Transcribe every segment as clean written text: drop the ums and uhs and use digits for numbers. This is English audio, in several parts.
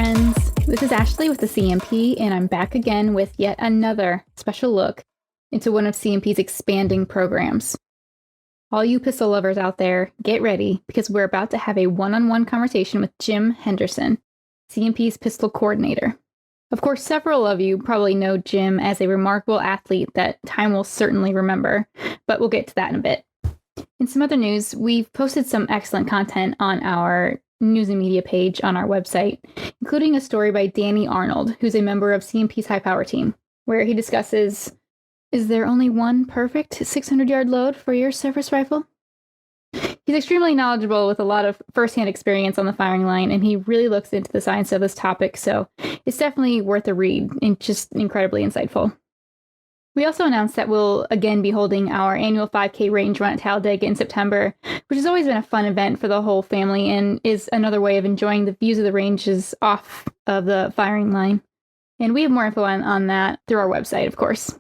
friends. This is Ashley with the CMP, and I'm back again with yet another special look into one of CMP's expanding programs. All you pistol lovers out there, get ready, because we're about to have a one-on-one conversation with Jim Henderson, CMP's pistol coordinator. Of course, several of you probably know Jim as a remarkable athlete that time will certainly remember, but we'll get to that in a bit. In some other news, we've posted some excellent content on our news and media page on our website, including a story by Danny Arnold, who's a member of CMP's high power team, where he discusses, is there only one perfect 600-yard load for your service rifle? He's extremely knowledgeable with a lot of firsthand experience on the firing line, and he really looks into the science of this topic, so it's definitely worth a read and just incredibly insightful. We also announced that we'll again be holding our annual 5K range run at Talladega in September, which has always been a fun event for the whole family and is another way of enjoying the views of the ranges off of the firing line. And we have more info on that through our website, of course.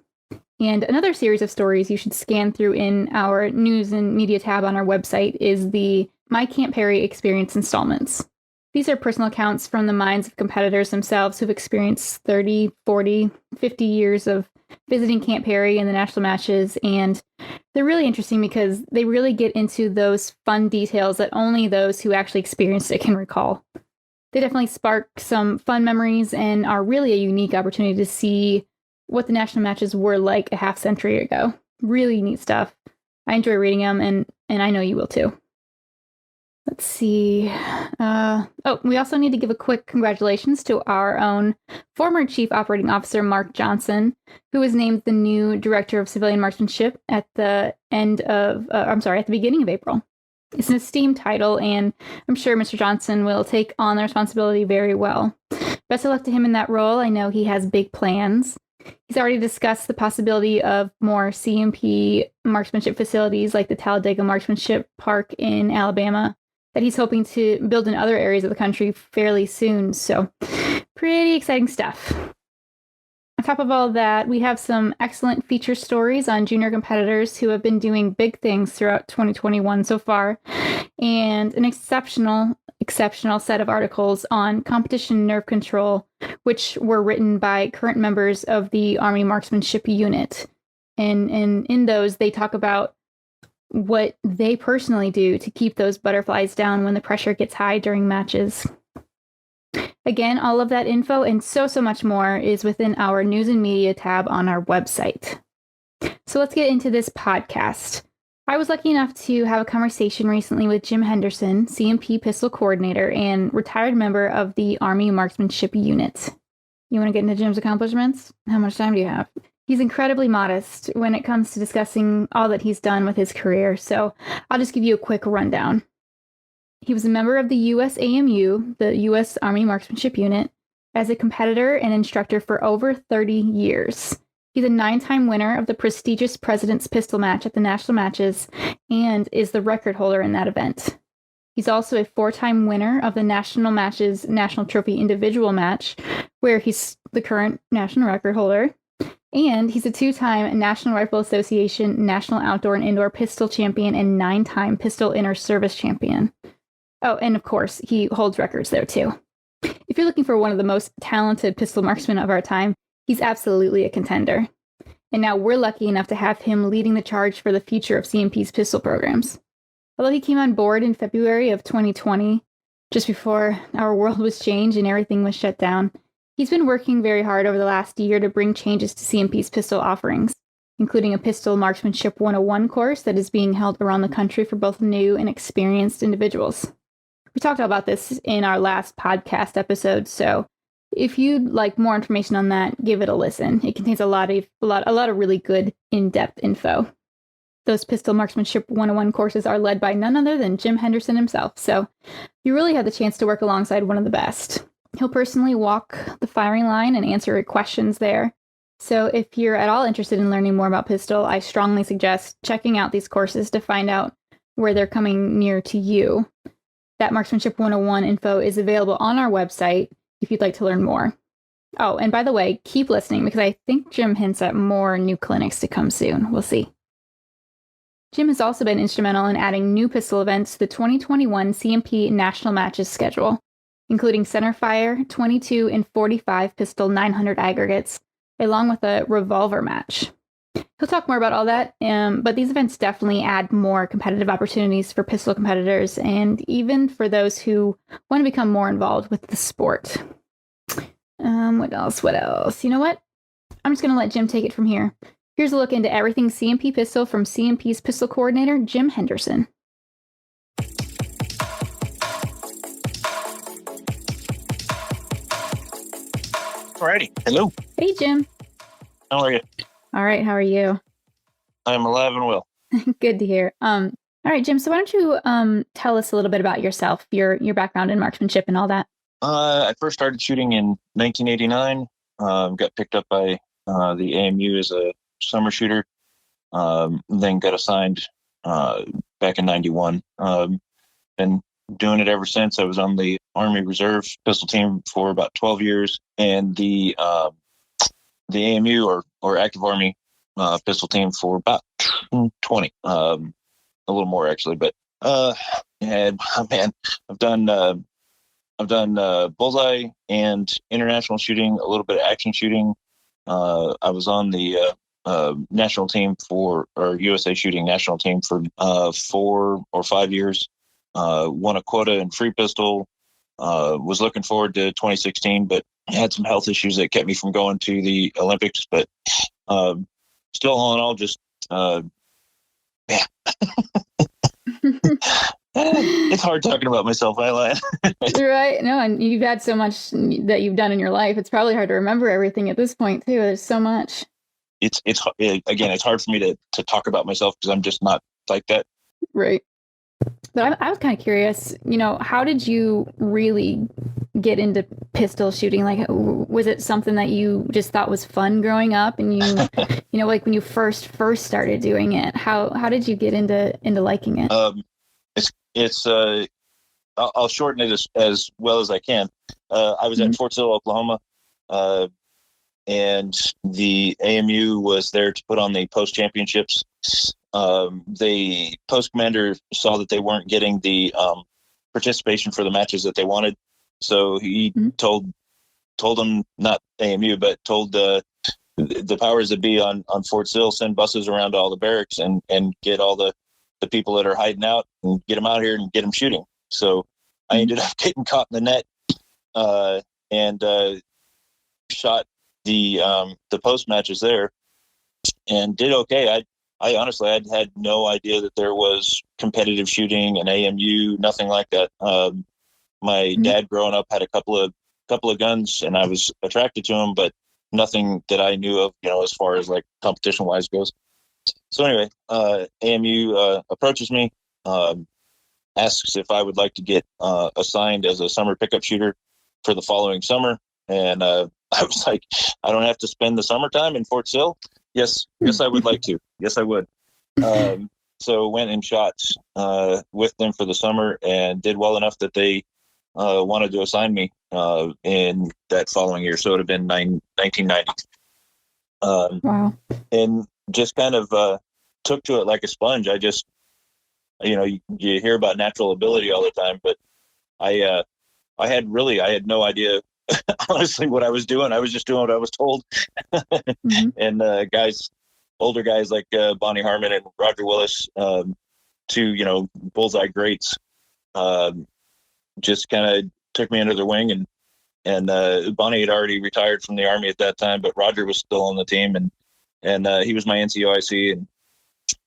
And another series of stories you should scan through in our news and media tab on our website is the My Camp Perry Experience installments. These are personal accounts from the minds of competitors themselves who've experienced 30, 40, 50 years of visiting Camp Perry and the national matches, and they're really interesting because they really get into those fun details that only those who actually experienced it can recall. They definitely spark some fun memories and are really a unique opportunity to see what the national matches were like a half century ago. Really neat stuff. I enjoy reading them, and I know you will too. Let's see. We also need to give a quick congratulations to our own former Chief Operating Officer, Mark Johnson, who was named the new Director of Civilian Marksmanship at the beginning of April. It's an esteemed title, and I'm sure Mr. Johnson will take on the responsibility very well. Best of luck to him in that role. I know he has big plans. He's already discussed the possibility of more CMP marksmanship facilities like the Talladega Marksmanship Park in Alabama that he's hoping to build in other areas of the country fairly soon. So pretty exciting stuff. On top of all that, we have some excellent feature stories on junior competitors who have been doing big things throughout 2021 so far, and an exceptional set of articles on competition nerve control, which were written by current members of the Army Marksmanship Unit. And in those, they talk about what they personally do to keep those butterflies down when the pressure gets high during matches. Again, all of that info and so much more is within our news and media tab on our website. So let's get into this podcast. I was lucky enough to have a conversation recently with Jim Henderson, CMP pistol coordinator and retired member of the Army Marksmanship Unit. You want to get into Jim's accomplishments? How much time do you have? He's incredibly modest when it comes to discussing all that he's done with his career, so I'll just give you a quick rundown. He was a member of the USAMU, the U.S. Army Marksmanship Unit, as a competitor and instructor for over 30 years. He's a 9-time winner of the prestigious President's Pistol Match at the national matches and is the record holder in that event. He's also a 4-time winner of the national matches National Trophy Individual Match, where he's the current national record holder. And he's a 2-time National Rifle Association National Outdoor and Indoor Pistol Champion and 9-time Pistol Inter-Service Champion. Oh, and of course, he holds records there too. If you're looking for one of the most talented pistol marksmen of our time, he's absolutely a contender. And now we're lucky enough to have him leading the charge for the future of CMP's pistol programs. Although he came on board in February of 2020, just before our world was changed and everything was shut down, he's been working very hard over the last year to bring changes to CMP's pistol offerings, including a Pistol Marksmanship 101 course that is being held around the country for both new and experienced individuals. We talked about this in our last podcast episode, so if you'd like more information on that, give it a listen. It contains a lot of really good in-depth info. Those Pistol Marksmanship 101 courses are led by none other than Jim Henderson himself, so you really have the chance to work alongside one of the best. He'll personally walk the firing line and answer questions there. So if you're at all interested in learning more about pistol, I strongly suggest checking out these courses to find out where they're coming near to you. That Marksmanship 101 info is available on our website if you'd like to learn more. Oh, and by the way, keep listening because I think Jim hints at more new clinics to come soon. We'll see. Jim has also been instrumental in adding new pistol events to the 2021 CMP National Matches schedule, including centerfire, 22 and 45 pistol 900 aggregates, along with a revolver match. He'll talk more about all that, but these events definitely add more competitive opportunities for pistol competitors and even for those who want to become more involved with the sport. What else? You know what? I'm just going to let Jim take it from here. Here's a look into everything CMP pistol from CMP's pistol coordinator, Jim Henderson. Alrighty. Hello. Hey, Jim. How are you? All right. How are you? I'm alive and well. Good to hear. All right, Jim. So why don't you tell us a little bit about yourself, your background in marksmanship and all that? I first started shooting in 1989. Got picked up by the AMU as a summer shooter. Then got assigned back in 91. Been doing it ever since. I was on the Army Reserve pistol team for about 12 years, and the AMU or Active Army pistol team for about 20. A little more actually, but man, I've done bullseye and international shooting, a little bit of action shooting. I was on the national team or USA shooting national team for 4 or 5 years. Won a quota in free pistol. Was looking forward to 2016, but had some health issues that kept me from going to the Olympics. But still, all in all, just yeah. It's hard talking about myself, I lie. Right. No, and you've had so much that you've done in your life. It's probably hard to remember everything at this point too. There's so much. It's hard for me to talk about myself because I'm just not like that. Right. But I was kind of curious, how did you really get into pistol shooting? Like, was it something that you just thought was fun growing up, and you, like when you first started doing it? How did you get into liking it? I'll shorten it as well as I can. I was at Fort Sill, Oklahoma, and the AMU was there to put on the post championships. The post commander saw that they weren't getting the participation for the matches that they wanted, so he told them, not AMU, but told the powers that be on Fort Sill, send buses around to all the barracks and get all the people that are hiding out and get them out here and get them shooting. So I ended up getting caught in the net and shot the post matches there and did okay. I honestly, I'd had no idea that there was competitive shooting and AMU, nothing like that. My dad growing up had a couple of guns, and I was attracted to them, but nothing that I knew of, as far as like competition wise goes. So anyway, AMU approaches me, asks if I would like to get assigned as a summer pickup shooter for the following summer. And I was like, I don't have to spend the summertime in Fort Sill. Yes, I would like to. Yes, I would. So went and shot with them for the summer and did well enough that they wanted to assign me in that following year. So it would have been 1990. Wow. And just kind of took to it like a sponge. I just, you hear about natural ability all the time, but I had no idea, honestly, what I was doing. I was just doing what I was told. And older guys like Bonnie Harmon and Roger Willis, two, bullseye greats, just kind of took me under their wing. And Bonnie had already retired from the Army at that time, but Roger was still on the team, and he was my NCOIC,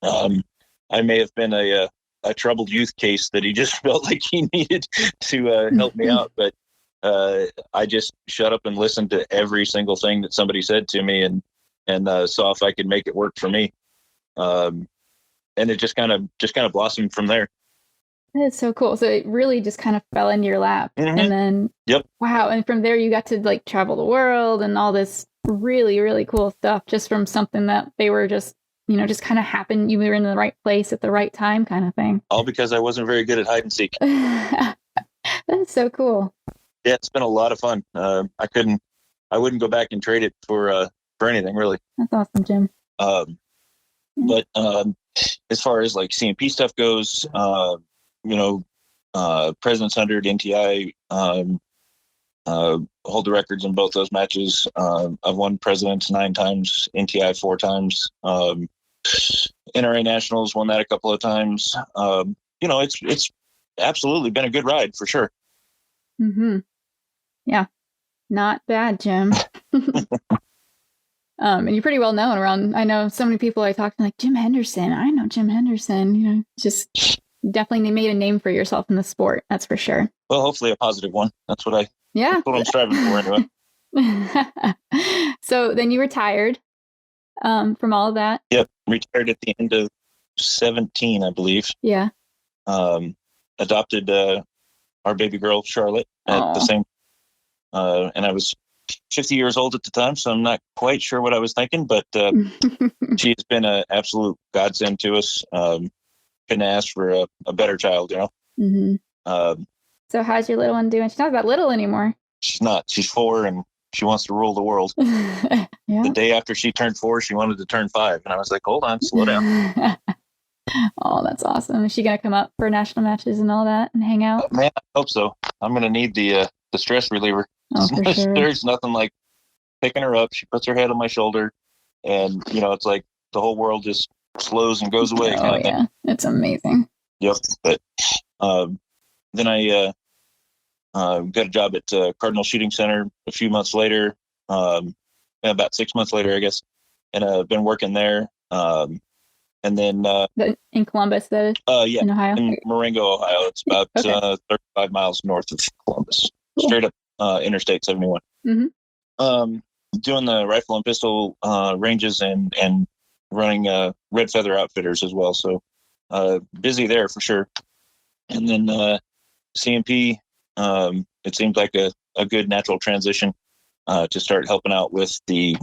and I may have been a troubled youth case that he just felt like he needed to help me out, but I just shut up and listened to every single thing that somebody said to me, and saw if I could make it work for me, and it just kind of blossomed from there. That's so cool. So it really just kind of fell into your lap. And then, yep. Wow. And from there, you got to like travel the world and all this really, really cool stuff just from something that they were just, just kind of happened. You were in the right place at the right time kind of thing. All because I wasn't very good at hide and seek. That's so cool. Yeah, it's been a lot of fun. I wouldn't go back and trade it for anything really. That's awesome, Jim. But as far as like CMP stuff goes, President's 100, NTI, hold the records in both those matches. I've won Presidents 9 times, NTI 4 times, NRA Nationals, won that a couple of times. It's absolutely been a good ride for sure. Mm-hmm. Yeah, not bad, Jim. And you're pretty well known around. I know so many people I talk to, like Jim Henderson. I know Jim Henderson. Just definitely made a name for yourself in the sport. That's for sure. Well, hopefully a positive one. That's what Yeah. That's what I'm striving for anyway. So then you retired from all of that. Yep, retired at the end of 17, I believe. Yeah. Adopted our baby girl Charlotte at the same. And I was 50 years old at the time, so I'm not quite sure what I was thinking, but she's been an absolute godsend to us. Couldn't ask for a better child, Mm-hmm. So how's your little one doing? She's not that little anymore. She's not. She's 4, and she wants to rule the world. Yeah. The day after she turned 4, she wanted to turn 5, and I was like, hold on, slow down. Oh, that's awesome. Is she going to come up for national matches and all that and hang out? Man, I hope so. I'm going to need the stress reliever. Oh, for sure. There's nothing like picking her up. She puts her head on my shoulder, and it's like the whole world just slows and goes away. Oh, yeah. It's amazing. Yep. But then I got a job at Cardinal Shooting Center a few months later, about 6 months later, I guess, and I've been working there. And then in Columbus, that is? Yeah, in Ohio, in Marengo, Ohio. It's about 35 miles north of Columbus, straight up Interstate 71. Mm-hmm. Doing the rifle and pistol ranges and running Red Feather Outfitters as well. So busy there for sure. And then CMP, it seemed like a good natural transition to start helping out with the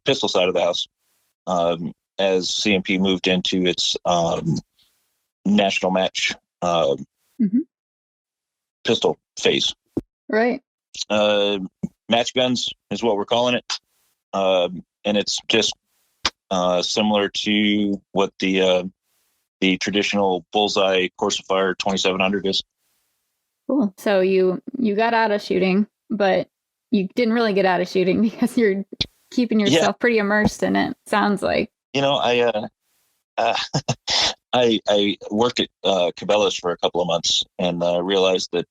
pistol side of the house as CMP moved into its national match pistol phase. Right. Match guns is what we're calling it. And it's just similar to what the traditional bullseye course of fire 2700 is. Cool. So you got out of shooting, but you didn't really get out of shooting because you're keeping yourself pretty immersed in it. Sounds like. I worked at Cabela's for a couple of months and realized that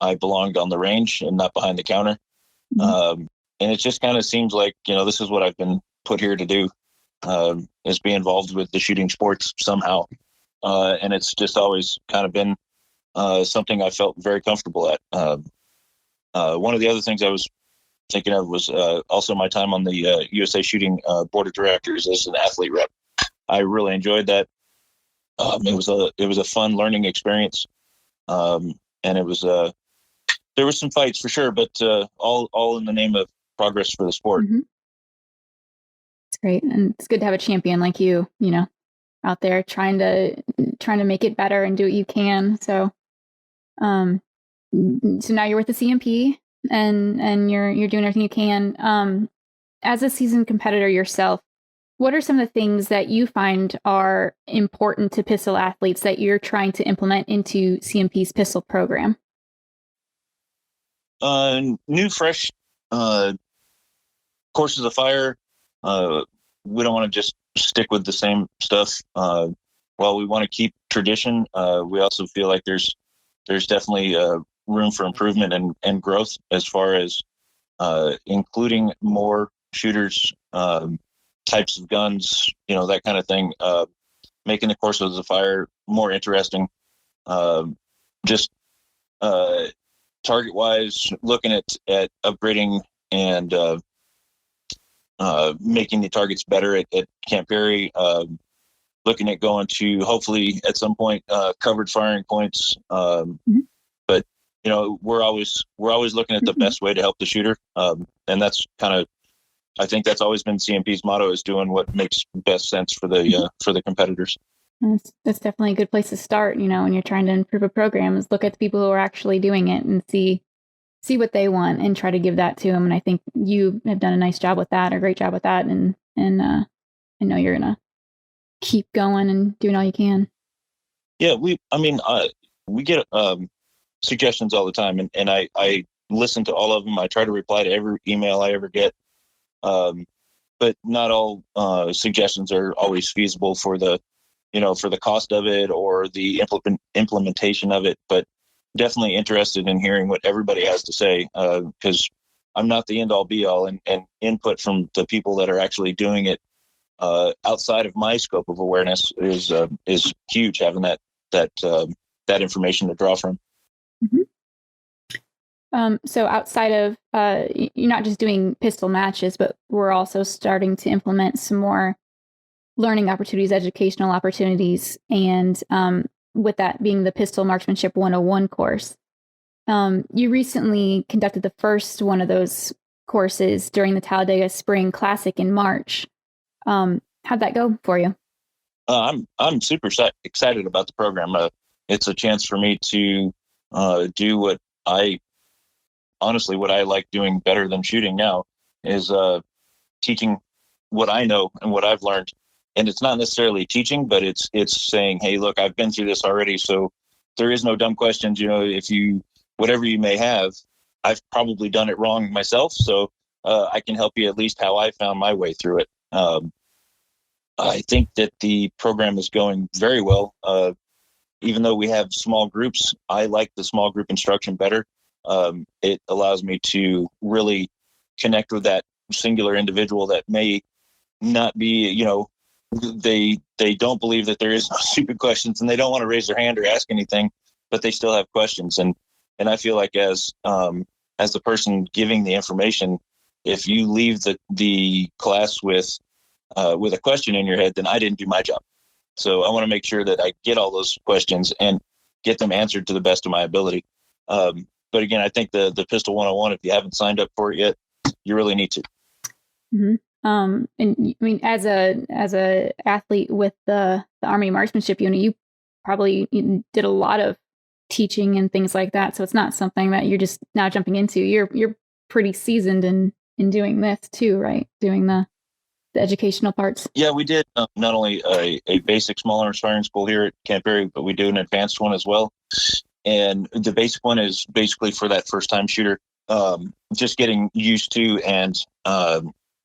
I belonged on the range and not behind the counter. And it just kind of seems like, this is what I've been put here to do, is be involved with the shooting sports somehow. And it's just always kind of been something I felt very comfortable at. One of the other things I was thinking of was also my time on the USA Shooting Board of Directors as an athlete rep. I really enjoyed that. It was a fun learning experience, and it was there were some fights for sure, but all in the name of progress for the sport. Mm-hmm. It's great, and it's good to have a champion like you, out there trying to make it better and do what you can. So, so now you're with the CMP, and you're doing everything you can. As a seasoned competitor yourself, what are some of the things that you find are important to pistol athletes that you're trying to implement into CMP's pistol program? New, fresh courses of fire. We don't want to just stick with the same stuff. While we want to keep tradition, we also feel like there's definitely room for improvement and growth as far as including more shooters, types of guns, that kind of thing, making the courses of fire more interesting. Just target wise, looking at upgrading and making the targets better at Camp Perry, looking at going to hopefully at some point covered firing points. But we're always looking at the best way to help the shooter, and that's kind of, I think that's always been CMP's motto, is doing what makes best sense for the competitors. That's definitely a good place to start. When you're trying to improve a program, is look at the people who are actually doing it and see what they want and try to give that to them. And I think you have done a nice job with that, or a great job with that. And I know you're gonna keep going and doing all you can. Yeah, we get suggestions all the time, and I listen to all of them. I try to reply to every email I ever get. But not all suggestions are always feasible for the cost of it or the implementation of it. But definitely interested in hearing what everybody has to say, because I'm not the end all be all, and input from the people that are actually doing it outside of my scope of awareness is huge. Having that information to draw from. Mm-hmm. So outside of you're not just doing pistol matches, but we're also starting to implement some more learning opportunities, educational opportunities, and with that being the Pistol Marksmanship 101 course. You recently conducted the first one of those courses during the Talladega Spring Classic in March. How'd that go for you? I'm super excited about the program. It's a chance for me to do what I like doing better than shooting now is teaching what I know and what I've learned. And it's not necessarily teaching, but it's saying, hey, look, I've been through this already. So there is no dumb questions. Whatever you may have, I've probably done it wrong myself. So I can help you at least how I found my way through it. I think that the program is going very well. Even though we have small groups, I like the small group instruction better. It allows me to really connect with that singular individual that may not be, they don't believe that there is no stupid questions and they don't want to raise their hand or ask anything, but they still have questions. And I feel like as the person giving the information, if you leave the class with a question in your head, then I didn't do my job. So I want to make sure that I get all those questions and get them answered to the best of my ability. But again, I think the Pistol 101, if you haven't signed up for it yet, you really need to. Mm-hmm. And I mean, as a athlete with the Army Marksmanship unit, you probably did a lot of teaching and things like that. So it's not something that you're just now jumping into. You're pretty seasoned in doing this too, right? Doing the educational parts. Yeah, we did not only a basic small arms firing school here at Camp Berry, but we do an advanced one as well. And the basic one is basically for that first time shooter, just getting used to and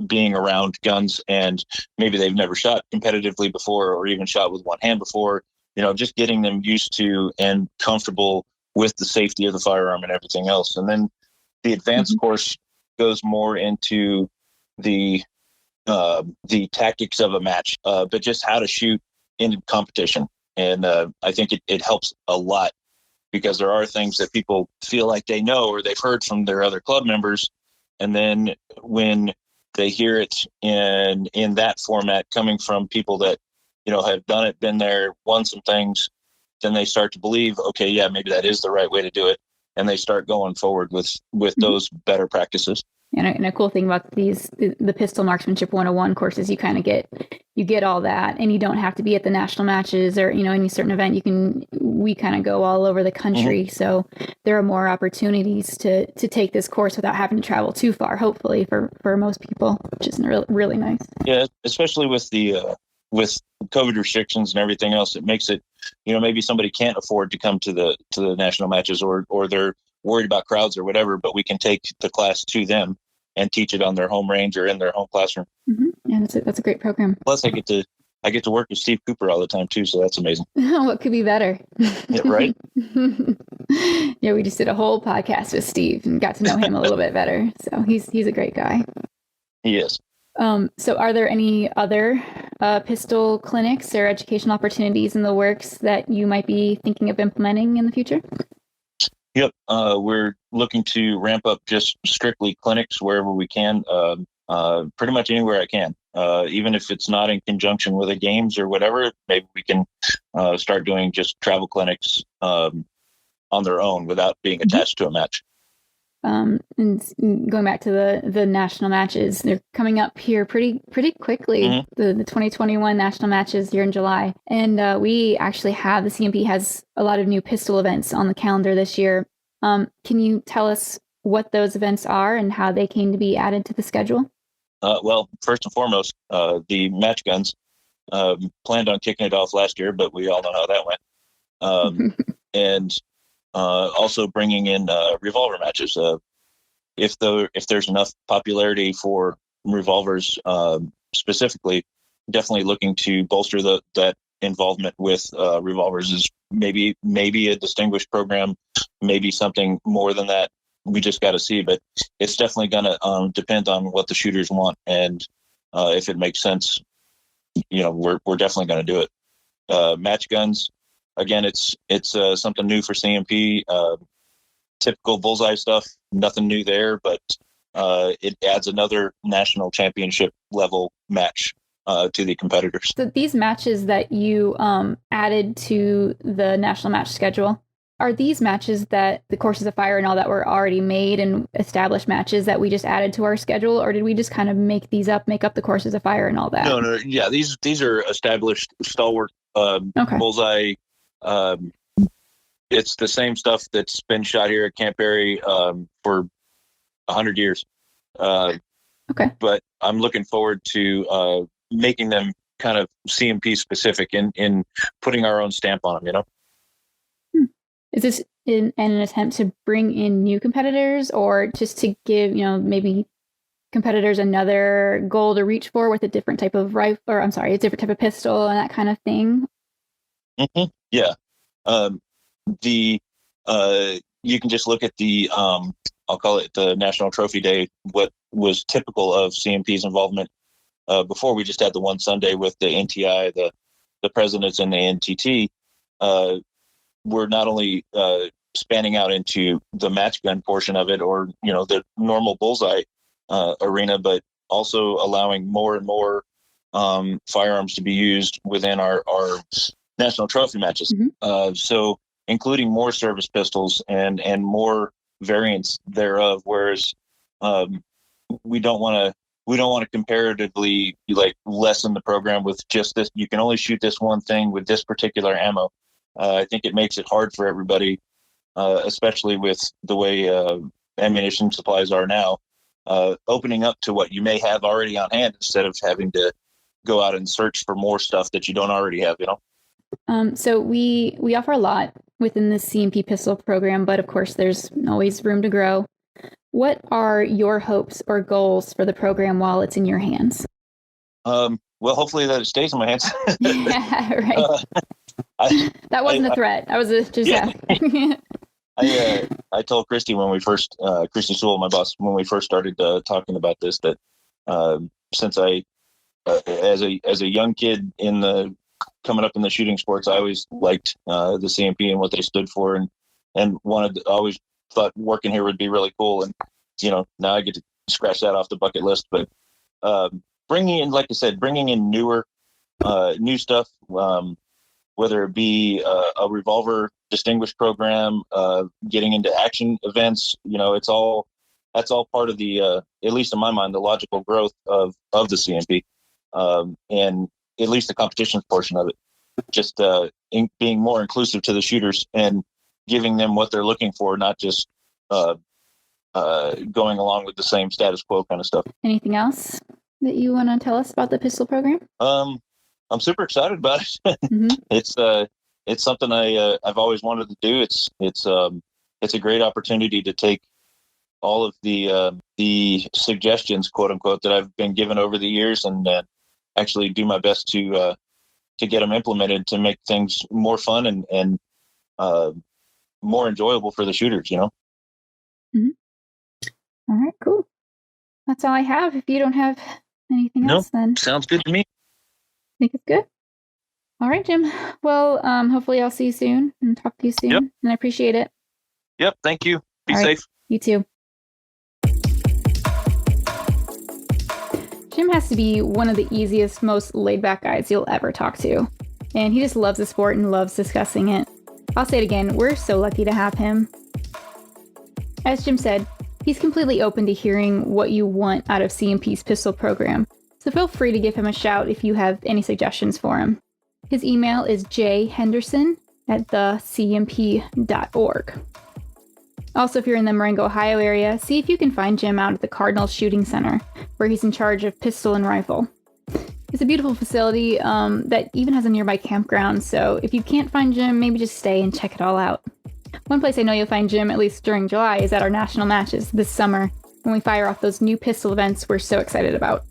being around guns, and maybe they've never shot competitively before or even shot with one hand before, just getting them used to and comfortable with the safety of the firearm and everything else. And then the advanced course goes more into the tactics of a match, but just how to shoot in competition. And I think it helps a lot, because there are things that people feel like they know or they've heard from their other club members. And then when they hear it in that format coming from people that, have done it, been there, won some things, then they start to believe, okay, yeah, maybe that is the right way to do it. And they start going forward with those better practices. And a cool thing about the Pistol Marksmanship 101 courses, you kind of get all that, and you don't have to be at the national matches or, any certain event. We kind of go all over the country. So there are more opportunities to take this course without having to travel too far, hopefully for most people, which is really, really nice. Yeah, especially with with COVID restrictions and everything else, it makes it, maybe somebody can't afford to come to the national matches or they're worried about crowds or whatever, but we can take the class to them and teach it on their home range or in their home classroom. Mm-hmm. Yeah, that's a great program. Plus, I get to work with Steve Cooper all the time too, so that's amazing. What could be better? Yeah, right? Yeah, we just did a whole podcast with Steve and got to know him a little bit better. So he's a great guy. He is. So are there any other pistol clinics or educational opportunities in the works that you might be thinking of implementing in the future? Yep. We're looking to ramp up just strictly clinics wherever we can, pretty much anywhere I can. Even if it's not in conjunction with the games or whatever, maybe we can start doing just travel clinics on their own without being attached to a match. And going back to the national matches, they're coming up here pretty quickly. Mm-hmm. The 2021 national matches here in July, and we actually have the CMP has a lot of new pistol events on the calendar this year. Can you tell us what those events are and how they came to be added to the schedule? Well, first and foremost, the match guns planned on kicking it off last year, but we all know how that went. And also bringing in revolver matches. if there's enough popularity for revolvers, specifically, definitely looking to bolster that involvement with revolvers is maybe a distinguished program, maybe something more than that. We just got to see, but it's definitely going to depend on what the shooters want, and if it makes sense, we're definitely going to do it. Match guns, again, it's something new for CMP. Typical bullseye stuff, nothing new there, but it adds another national championship level match to the competitors. So these matches that you added to the national match schedule, are these matches that the Courses of Fire and all that were already made and established matches that we just added to our schedule, or did we just kind of make up the Courses of Fire and all that? No, yeah, these are established stalwart bullseye. It's the same stuff that's been shot here at Camp Perry for 100 years. But I'm looking forward to making them kind of CMP specific in putting our own stamp on them, Is this in an attempt to bring in new competitors, or just to give, maybe competitors another goal to reach for with a different type of rifle, or a different type of pistol and that kind of thing? Mm-hmm. Yeah. You can just look at the, I'll call it the National Trophy Day, what was typical of CMP's involvement before. We just had the one Sunday with the NTI, the presidents and the NTT. We're not only spanning out into the match gun portion of it, or the normal bullseye arena, but also allowing more and more firearms to be used within our national trophy matches. Mm-hmm. So including more service pistols and more variants thereof. Whereas we don't want to comparatively lessen the program with just this. You can only shoot this one thing with this particular ammo. I think it makes it hard for everybody, especially with the way ammunition supplies are now, opening up to what you may have already on hand instead of having to go out and search for more stuff that you don't already have, So we offer a lot within the CMP pistol program, but of course there's always room to grow. What are your hopes or goals for the program while it's in your hands? Well, hopefully that it stays in my hands. Yeah, right. That wasn't a threat. I was just asking. I told Christy when we first, Christy Sewell, my boss, when we first started talking about this, that since I, as a young kid coming up in the shooting sports, I always liked the CMP and what they stood for, and always thought working here would be really cool. And now I get to scratch that off the bucket list. But bringing in, like I said, new stuff. Whether it be a revolver distinguished program, getting into action events, that's all part of the, at least in my mind, the logical growth of the CMP, and at least the competitions portion of it. Just being more inclusive to the shooters and giving them what they're looking for, not just going along with the same status quo kind of stuff. Anything else that you want to tell us about the pistol program? I'm super excited about it. Mm-hmm. It's something I've always wanted to do. It's a great opportunity to take all of the suggestions, quote unquote, that I've been given over the years, and actually do my best to get them implemented to make things more fun and more enjoyable for the shooters. Mm-hmm. All right, cool. That's all I have. If you don't have anything else, then sounds good to me. I think it's good. All right, Jim. Well, hopefully I'll see you soon and talk to you soon. Yep. And I appreciate it. Yep. Thank you. Be safe. You too. Jim has to be one of the easiest, most laid-back guys you'll ever talk to. And he just loves the sport and loves discussing it. I'll say it again, we're so lucky to have him. As Jim said, he's completely open to hearing what you want out of CMP's pistol program. So feel free to give him a shout if you have any suggestions for him. His email is jhenderson@thecmp.org. Also, if you're in the Marengo, Ohio area, see if you can find Jim out at the Cardinal Shooting Center, where he's in charge of pistol and rifle. It's a beautiful facility that even has a nearby campground, so if you can't find Jim, maybe just stay and check it all out. One place I know you'll find Jim, at least during July, is at our national matches this summer. when we fire off those new pistol events we're so excited about.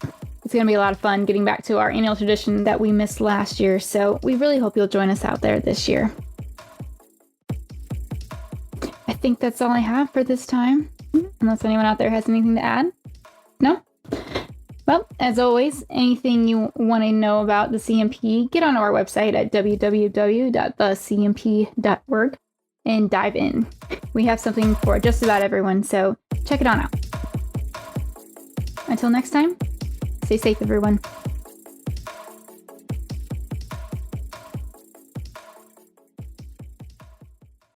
It's going to be a lot of fun getting back to our annual tradition that we missed last year, so we really hope you'll join us out there this year. I think that's all I have for this time, unless anyone out there has anything to add. No? Well, as always, anything you want to know about the CMP, get on our website at www.thecmp.org and dive in. We have something for just about everyone, so check it on out. Until next time, stay safe, everyone.